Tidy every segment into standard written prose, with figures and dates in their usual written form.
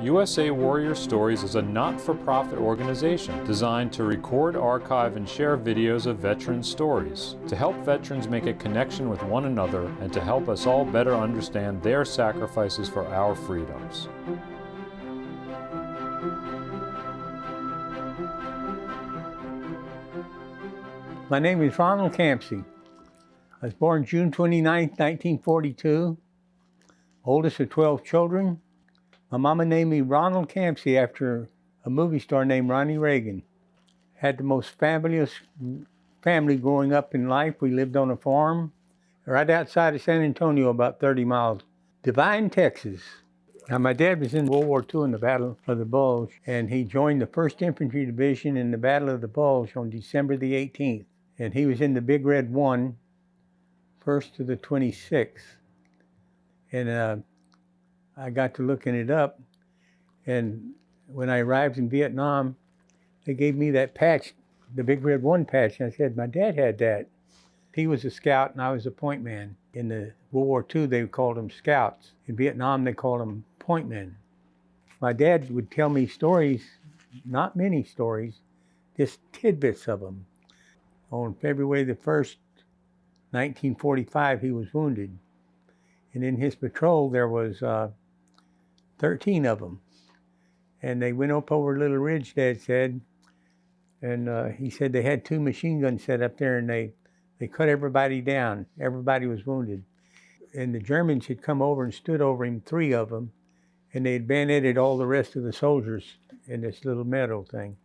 USA Warrior Stories is a not-for-profit organization designed to record, archive, and share videos of veteran stories, to help veterans make a connection with one another and to help us all better understand their sacrifices for our freedoms. My name is Ronald Campsey. I was born June 29, 1942, oldest of 12 children. My mama named me Ronald Campsey after a movie star named Ronnie Reagan. Had the most fabulous family growing up in life. We lived on a farm right outside of San Antonio, about 30 miles. Devine, Texas. Now, my dad was in World War II in the Battle of the Bulge, and he joined the 1st Infantry Division in the Battle of the Bulge on December the 18th. And he was in the Big Red 1, 1st to the 26th. And I got to looking it up, and when I arrived in Vietnam, they gave me that patch, the Big Red 1 patch, and I said, my dad had that. He was a scout and I was a point man. In the World War II, they called them scouts. In Vietnam, they called them point men. My dad would tell me stories, not many stories, just tidbits of them. On February the 1st, 1945, he was wounded. And in his patrol, there was 13 of them. And they went up over a little ridge, Dad said, and he said they had 2 machine guns set up there, and they cut everybody down. Everybody was wounded. And the Germans had come over and stood over him, 3 of them, and they had bayoneted all the rest of the soldiers in this little meadow thing.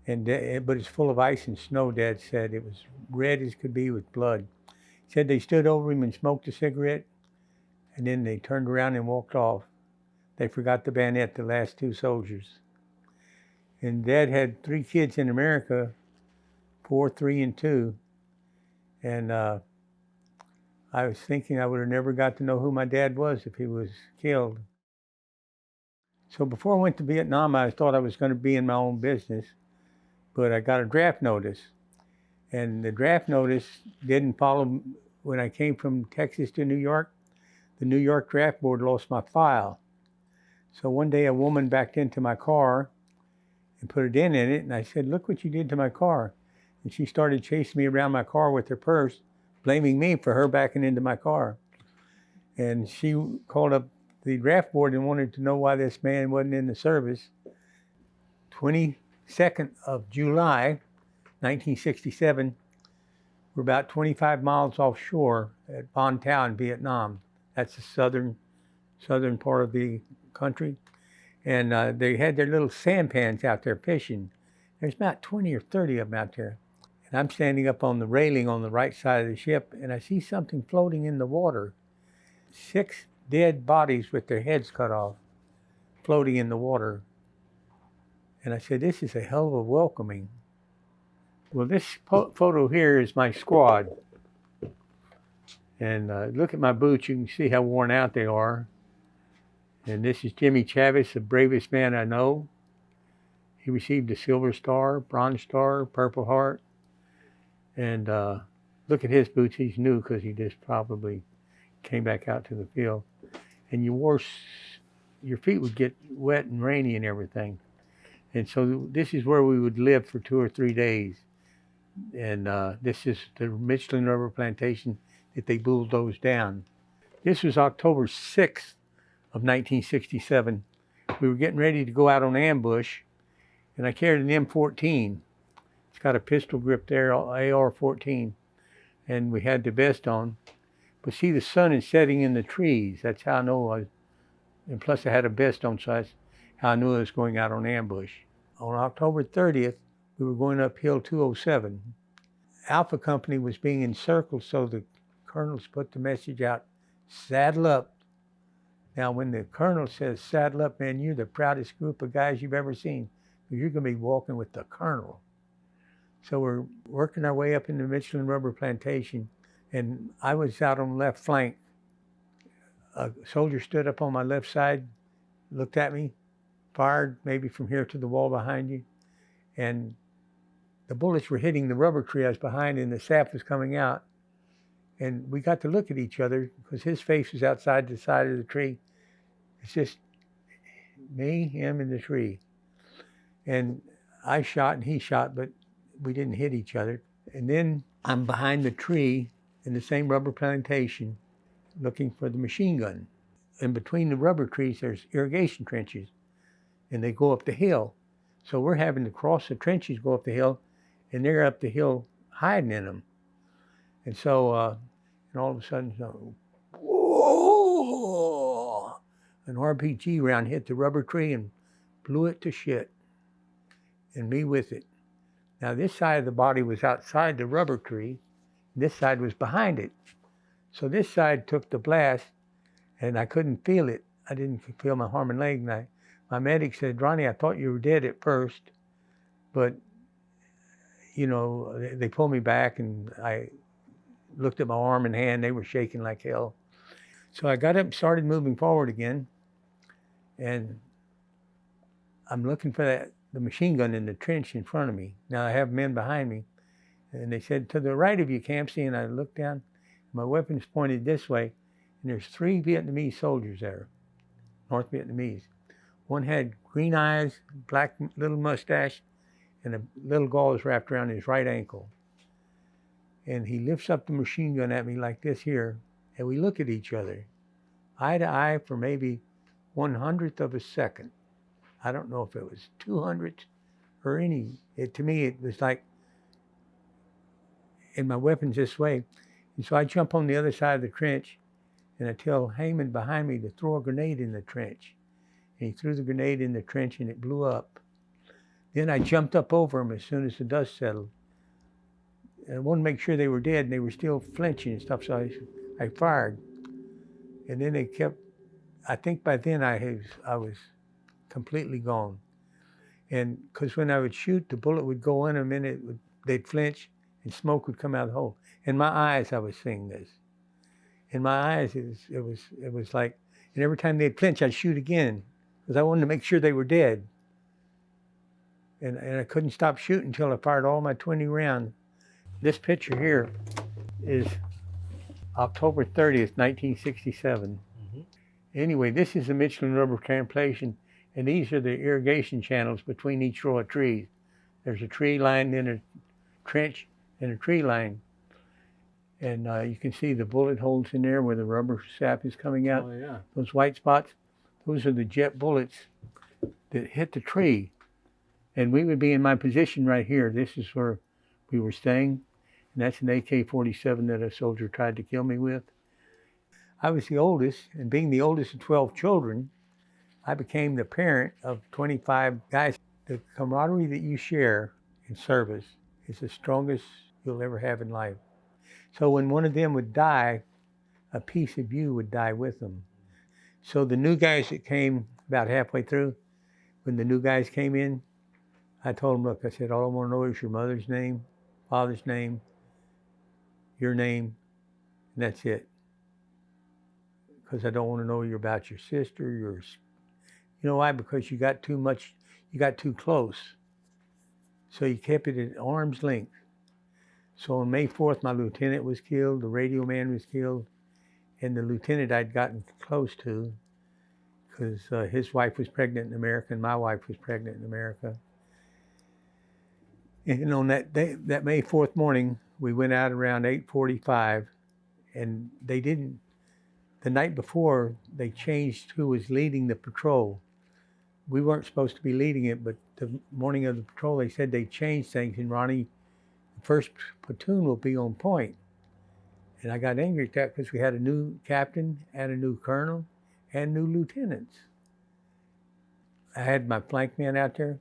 And but it's full of ice and snow, Dad said. It was red as could be with blood. He said they stood over him and smoked a cigarette, and then they turned around and walked off. They forgot to bayonet the last 2 soldiers. And Dad had 3 kids in America, 4, 3, and 2. And I was thinking I would have never got to know who my dad was if he was killed. So before I went to Vietnam, I thought I was going to be in my own business, but I got a draft notice. And the draft notice didn't follow. When I came from Texas to New York, the New York Draft Board lost my file. So one day a woman backed into my car and put a dent in it, and I said, look what you did to my car. And she started chasing me around my car with her purse, blaming me for her backing into my car. And she called up the draft board and wanted to know why this man wasn't in the service. 22nd of July, 1967, we're about 25 miles offshore at Van Thao in Vietnam. That's the southern part of the country. And they had their little sampans out there fishing. There's about 20 or 30 of them out there. And I'm standing up on the railing on the right side of the ship, and I see something floating in the water. 6 dead bodies with their heads cut off, floating in the water. And I said, this is a hell of a welcoming. Well, this photo here is my squad. And look at my boots, you can see how worn out they are. And this is Jimmy Chavis, the bravest man I know. He received a Silver Star, Bronze Star, Purple Heart. And look at his boots, he's new because he just probably came back out to the field. And your feet would get wet and rainy and everything. And so this is where we would live for 2 or 3 days. And this is the Michelin rubber plantation that they bulldozed down. This was October 6th of 1967. We were getting ready to go out on ambush, and I carried an M14. It's got a pistol grip there, AR-14, and we had the vest on. But see, the sun is setting in the trees. That's how I know and plus I had a vest on, so that's how I knew I was going out on ambush. On October 30th, we were going up Hill 207. Alpha Company was being encircled, so the colonels put the message out, saddle up. Now, when the colonel says, saddle up, man, you're the proudest group of guys you've ever seen. You're going to be walking with the colonel. So we're working our way up in the Michelin rubber plantation, and I was out on the left flank. A soldier stood up on my left side, looked at me, fired maybe from here to the wall behind you, and the bullets were hitting the rubber tree I was behind, and the sap was coming out. And we got to look at each other because his face was outside the side of the tree. It's just, Me, him, and the tree. And I shot and he shot, but we didn't hit each other. And then I'm behind the tree in the same rubber plantation looking for the machine gun. In between the rubber trees, there's irrigation trenches, and they go up the hill. So we're having to cross the trenches, go up the hill, and they're up the hill hiding in them. And so, and all of a sudden, whoa! An RPG round hit the rubber tree and blew it to shit, and me with it. Now this side of the body was outside the rubber tree, and this side was behind it. So this side took the blast, and I couldn't feel it. I didn't feel my arm and leg. And my medic said, "Ronnie, I thought you were dead at first, but you know, they pulled me back, and I looked at my arm and hand. They were shaking like hell." So I got up and started moving forward again, and I'm looking for the machine gun in the trench in front of me. Now I have men behind me, and they said, "To the right of you, Campsey," and I looked down. My weapon's pointed this way, and there's 3 Vietnamese soldiers there, North Vietnamese. One had green eyes, black little mustache, and a little gauze wrapped around his right ankle. And he lifts up the machine gun at me like this here, and we look at each other, eye to eye for maybe 1/100th of a second. I don't know if it was 200th or any. To me, it was like, and my weapon's this way. And so I jump on the other side of the trench, and I tell Heyman behind me to throw a grenade in the trench. And he threw the grenade in the trench, and it blew up. Then I jumped up over him as soon as the dust settled. And I wanted to make sure they were dead, and they were still flinching and stuff, so I fired. And then they kept, I think by then I was completely gone. And because when I would shoot, the bullet would go in them, and they'd flinch, and smoke would come out of the hole. In my eyes, I was seeing this. In my eyes, it was like, and every time they'd flinch, I'd shoot again, because I wanted to make sure they were dead. And I couldn't stop shooting until I fired all my 20 rounds. This picture here is October 30th, 1967. Mm-hmm. Anyway, this is the Michelin rubber plantation, and these are the irrigation channels between each row of trees. There's a tree line, then a trench, and a tree line. And you can see the bullet holes in there where the rubber sap is coming out. Oh, yeah. Those white spots, those are the jet bullets that hit the tree. And we would be in my position right here. This is where we were staying. And that's an AK-47 that a soldier tried to kill me with. I was the oldest, and being the oldest of 12 children, I became the parent of 25 guys. The camaraderie that you share in service is the strongest you'll ever have in life. So when one of them would die, a piece of you would die with them. So the new guys that came about halfway through, when the new guys came in, I told them, look, I said, all I want to know is your mother's name, father's name, your name, and that's it. Because I don't want to know about your sister, you know why? Because you got too much, you got too close. So you kept it at arm's length. So on May 4th, my lieutenant was killed, the radio man was killed, and the lieutenant I'd gotten close to, because his wife was pregnant in America and my wife was pregnant in America. And on that day, that May 4th morning, we went out around 8:45, and they didn't, the night before, they changed who was leading the patrol. We weren't supposed to be leading it, but the morning of the patrol, they said they changed things, and Ronnie, the first platoon will be on point. And I got angry at that because we had a new captain and a new colonel and new lieutenants. I had my flank man out there,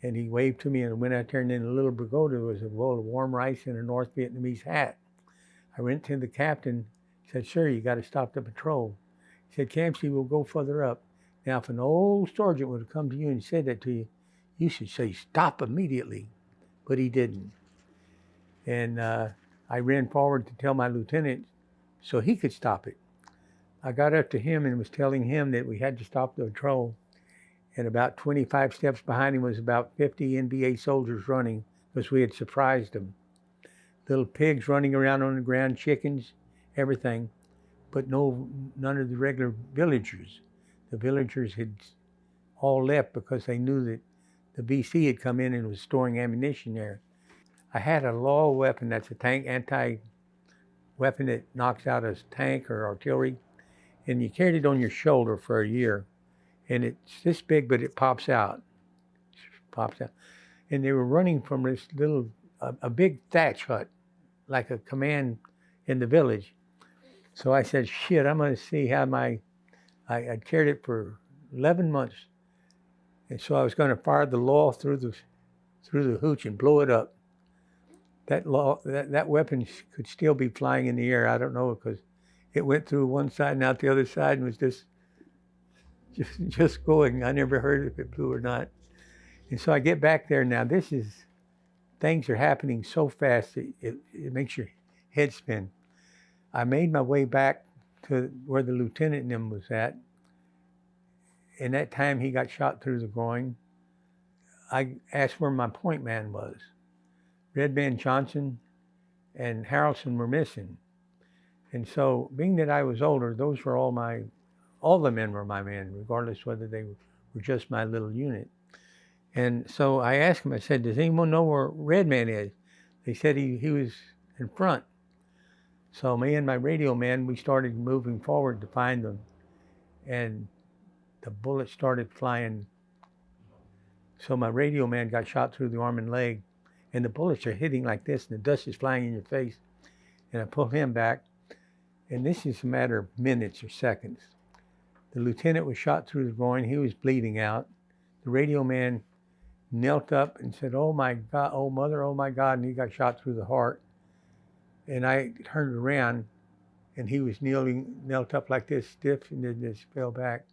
and he waved to me and I went out there, and in a little pagoda was a bowl of warm rice and a North Vietnamese hat. I went to the captain, said, sir, you got to stop the patrol. He said, Campsey, we'll go further up. Now, if an old sergeant would have come to you and said that to you, you should say, stop immediately. But he didn't. And I ran forward to tell my lieutenant so he could stop it. I got up to him and was telling him that we had to stop the patrol. And about 25 steps behind him was about 50 NBA soldiers running because we had surprised them. Little pigs running around on the ground, chickens, everything, but none of the regular villagers. The villagers had all left because they knew that the VC had come in and was storing ammunition there. I had a law weapon that's a tank anti-weapon that knocks out a tank or artillery, and you carried it on your shoulder for a year, and it's this big, but it pops out. Pops out. And they were running from this little, a big thatch hut, like a command in the village. So I said, shit, I'm going to see how I'd carried it for 11 months. And so I was going to fire the law through the hooch and blow it up. That weapon could still be flying in the air. I don't know, because it went through one side and out the other side and was just going. I never heard if it blew or not. And so I get back there now. Things are happening so fast it makes your head spin. I made my way back to where the lieutenant and them was at. In that time, he got shot through the groin. I asked where my point man was. Red Man Johnson and Harrelson were missing. And so, being that I was older, those were all the men were my men, regardless whether they were just my little unit. And so I asked him, I said, does anyone know where Red Man is? They said he was in front. So me and my radio man, we started moving forward to find them. And the bullets started flying. So my radio man got shot through the arm and leg, and the bullets are hitting like this, and the dust is flying in your face. And I pulled him back, and this is a matter of minutes or seconds. The lieutenant was shot through the groin. He was bleeding out. The radio man knelt up and said, oh my God, oh mother, oh my God, and he got shot through the heart. And I turned around, and he was knelt up like this, stiff, and then just fell back.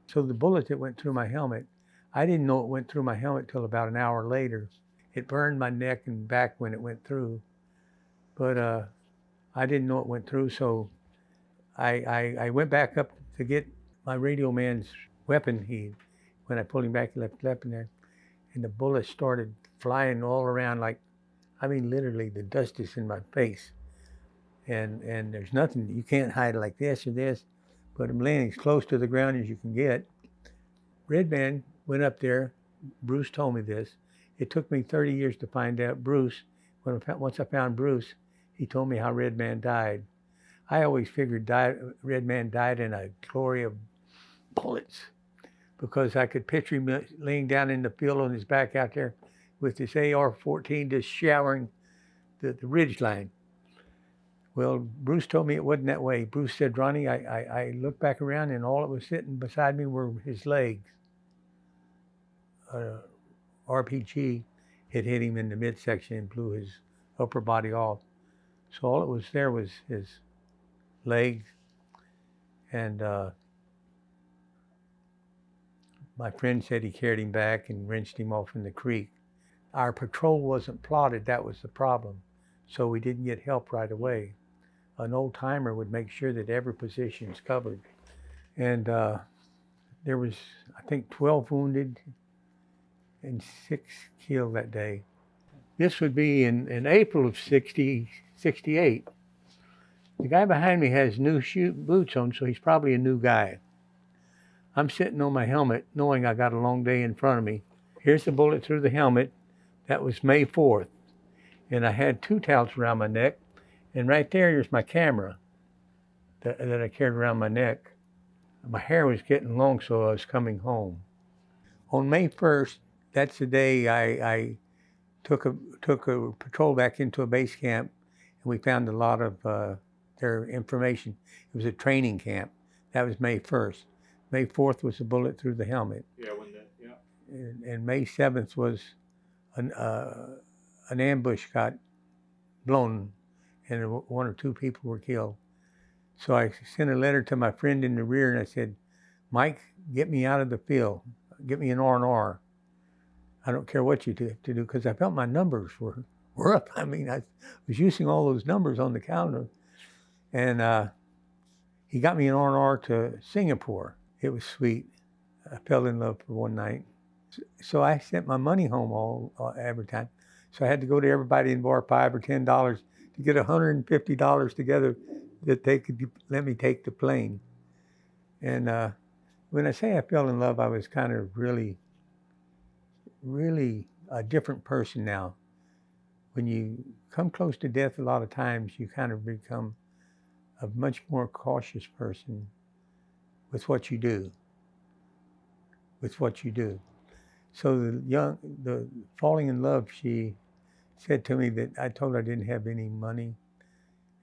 So the bullet that went through my helmet, I didn't know it went through my helmet till about an hour later. It burned my neck and back when it went through, but I didn't know it went through, so I went back up to get my radio man's weapon. When I pulled him back, he left the weapon there, and the bullets started flying all around like, I mean, literally, the dust is in my face, and there's nothing, you can't hide like this or this, but I'm laying as close to the ground as you can get. Red Man went up there. Bruce told me this. It took me 30 years to find out Bruce. Once I found Bruce, he told me how Red Man died. I always figured Red Man died in a glory of bullets, because I could picture him laying down in the field on his back out there with his AR-14 just showering the ridge line. Well, Bruce told me it wasn't that way. Bruce said, Ronnie, I looked back around and all that was sitting beside me were his legs. RPG had hit him in the midsection and blew his upper body off. So all it was there was his legs. And my friend said he carried him back and rinsed him off in the creek. Our patrol wasn't plotted, that was the problem. So we didn't get help right away. An old timer would make sure that every position is covered. And there was, I think, 12 wounded and 6 killed that day. This would be in April of 68. The guy behind me has new boots on, so he's probably a new guy. I'm sitting on my helmet knowing I got a long day in front of me. Here's the bullet through the helmet. That was May 4th. And I had 2 towels around my neck. And right there's my camera that I carried around my neck. My hair was getting long, so I was coming home. On May 1st, that's the day I took a patrol back into a base camp, and we found a lot of their information. It was a training camp. That was May 1st. May 4th was a bullet through the helmet. Yeah, And May 7th was an ambush got blown, and 1 or 2 people were killed. So I sent a letter to my friend in the rear, and I said, Mike, get me out of the field. Get me an R&R. I don't care what you have to do, because I felt my numbers were up. I mean, I was using all those numbers on the counter. And he got me an R&R to Singapore. It was sweet. I fell in love for one night. So I sent my money home every time. So I had to go to everybody and borrow $5 or $10 to get $150 together that they could let me take the plane. And When I say I fell in love, I was kind of really a different person now. When you come close to death, a lot of times you kind of become a much more cautious person with what you do. So the falling in love, she said to me that I told her I didn't have any money,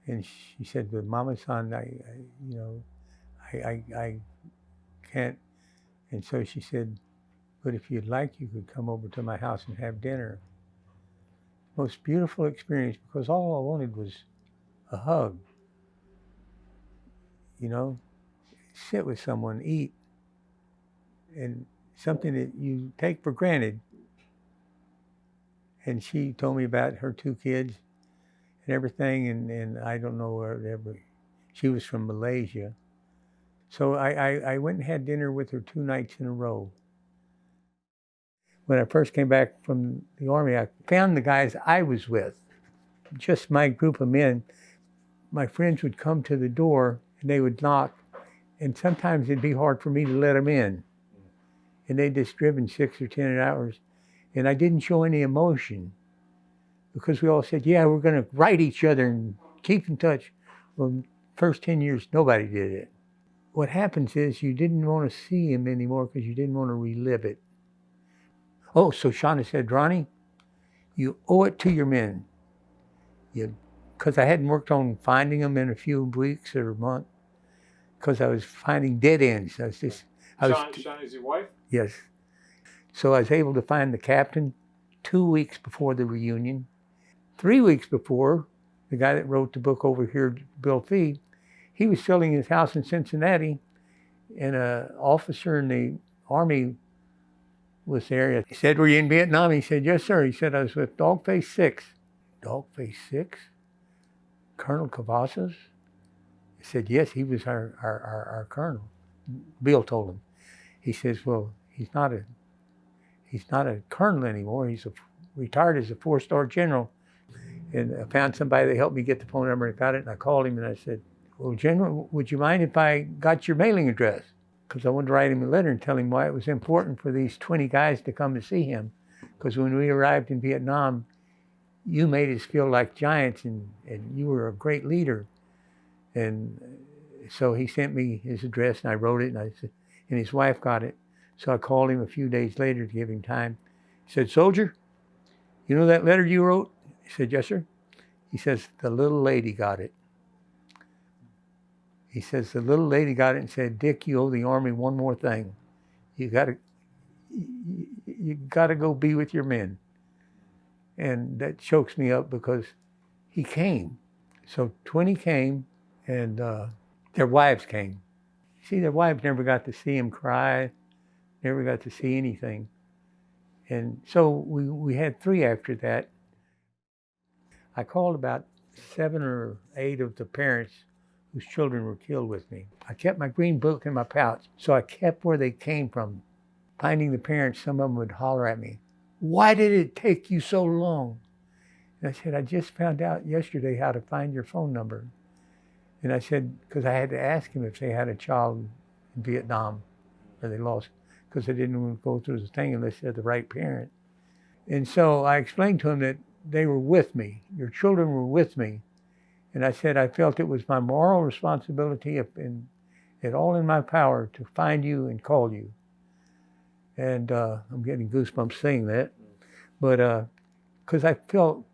and she said, "But Mama, son, I can't." And so she said, "But if you'd like, you could come over to my house and have dinner." Most beautiful experience, because all I wanted was a hug. Sit with someone, eat, and something that you take for granted. And she told me about her 2 kids and everything, and I don't know wherever. She was from Malaysia. So I went and had dinner with her 2 nights in a row. When I first came back from the Army, I found the guys I was with, just my group of men. My friends would come to the door and they would knock, and sometimes it'd be hard for me to let them in. And they'd just driven 6 or 10 hours, and I didn't show any emotion because we all said, yeah, we're going to write each other and keep in touch. Well, first 10 years, nobody did it. What happens is you didn't want to see him anymore because you didn't want to relive it. Oh, so Shauna said, Ronnie, you owe it to your men. Because I hadn't worked on finding them in a few weeks or a month, because I was finding dead ends. Shauna's your wife? Yes. So I was able to find the captain 2 weeks before the reunion. 3 weeks before, the guy that wrote the book over here, Bill Fee, he was selling his house in Cincinnati, and an officer in the Army was there. He said, were you in Vietnam? He said, yes, sir. He said, I was with Dogface 6. Dogface 6? Colonel Cavazos? He said, yes, he was our colonel. Bill told him. He says, well, he's not a colonel anymore. He's retired as a 4-star general. And I found somebody that helped me get the phone number, and got it, and I called him and I said, well, General, would you mind if I got your mailing address? Because I wanted to write him a letter and tell him why it was important for these 20 guys to come to see him. Because when we arrived in Vietnam, you made us feel like giants, and you were a great leader. And so he sent me his address, and I wrote it, and his wife got it. So I called him a few days later to give him time. He said, soldier, you know that letter you wrote? He said, yes, sir. He says, the little lady got it. He says, the little lady got it and said, Dick, you owe the Army one more thing. You gotta go be with your men. And that chokes me up because he came. So 20 came, and their wives came. See, their wives never got to see him cry, never got to see anything. And so we had 3 after that. I called about 7 or 8 of the parents whose children were killed with me. I kept my green book in my pouch, so I kept where they came from. Finding the parents, some of them would holler at me, why did it take you so long? And I said, I just found out yesterday how to find your phone number. And I said, because I had to ask him if they had a child in Vietnam or they lost, because they didn't want to go through the thing unless they had the right parent. And so I explained to him that they were with me. Your children were with me. And I said I felt it was my moral responsibility and it all in my power to find you and call you. And I'm getting goosebumps saying that. But because I felt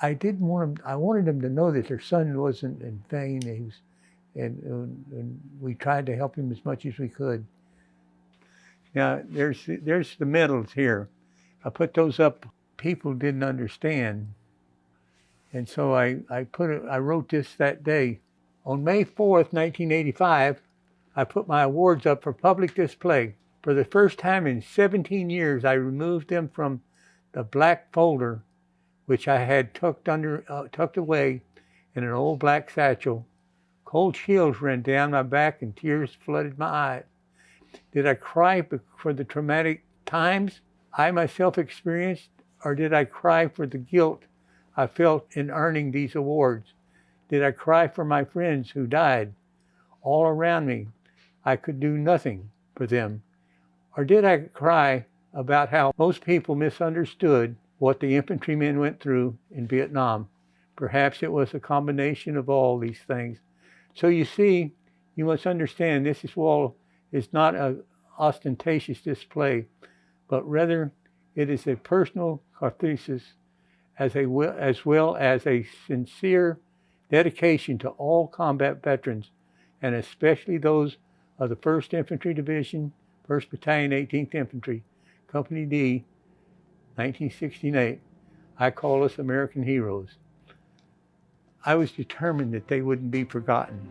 I wanted them to know that their son wasn't in vain. And we tried to help him as much as we could. Now, there's the medals here. I put those up. People didn't understand. And so I wrote this that day. On May 4th, 1985, I put my awards up for public display. For the first time in 17 years, I removed them from the black folder, which I had tucked away in an old black satchel. Cold chills ran down my back and tears flooded my eyes. Did I cry for the traumatic times I myself experienced, or did I cry for the guilt I felt in earning these awards? Did I cry for my friends who died all around me? I could do nothing. for them? Or did I cry about how most people misunderstood what the infantrymen went through in Vietnam? Perhaps it was a combination of all these things. So you see, you must understand this wall is not an ostentatious display, but rather it is a personal catharsis as well as a sincere dedication to all combat veterans, and especially those of the 1st Infantry Division, 1st Battalion, 18th Infantry, Company D, 1968. I call us American heroes. I was determined that they wouldn't be forgotten.